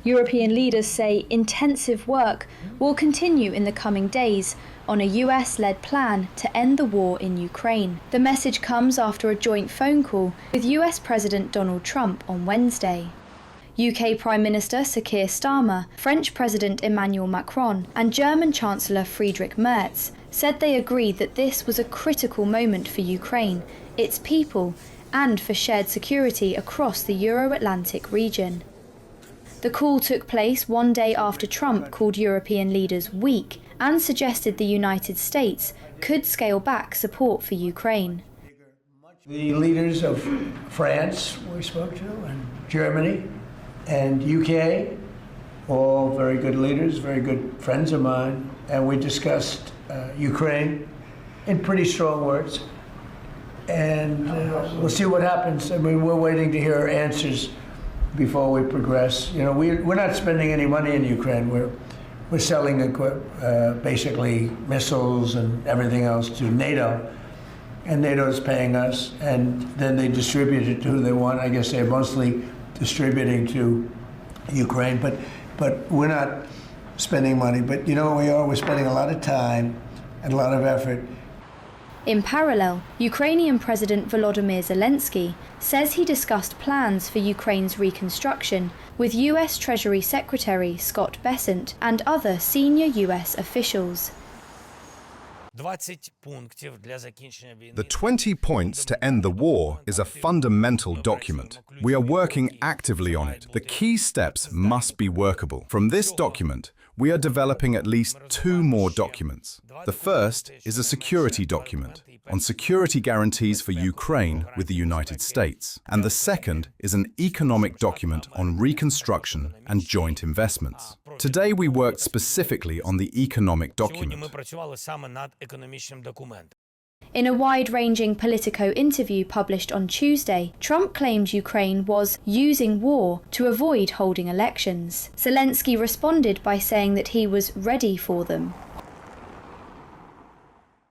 European leaders say intensive work will continue in the coming days on a US-led plan to end the war in Ukraine. The message comes after a joint phone call with US President Donald Trump on Wednesday. UK Prime Minister Sir Keir Starmer, French President Emmanuel Macron, and German Chancellor Friedrich Merz said they agreed that this was a critical moment for Ukraine, its people, and for shared security across the Euro-Atlantic region. The call took place one day after Trump called European leaders weak and suggested the United States could scale back support for Ukraine. The leaders of France we spoke to, and Germany, and UK, all very good leaders, very good friends of mine, and we discussed Ukraine in pretty strong words. And we'll see what happens. I mean, we're waiting to hear answers before we progress. You know, we're not spending any money in Ukraine. We're selling basically missiles and everything else to NATO, and NATO is paying us, and then they distribute it to who they want. I guess they're mostly distributing to Ukraine, but we're not spending money. But you know what we are? We're spending a lot of time and a lot of effort. In parallel, Ukrainian President Volodymyr Zelenskyy says he discussed plans for Ukraine's reconstruction with US Treasury Secretary Scott Bessent and other senior US officials. The 20 points to end the war is a fundamental document. We are working actively on it. The key steps must be workable. From this document, we are developing at least 2 more documents. The first is a security document on security guarantees for Ukraine with the United States. And the second is an economic document on reconstruction and joint investments. Today we worked specifically on the economic document. In a wide-ranging Politico interview published on Tuesday, Trump claimed Ukraine was using war to avoid holding elections. Zelenskyy responded by saying that he was ready for them.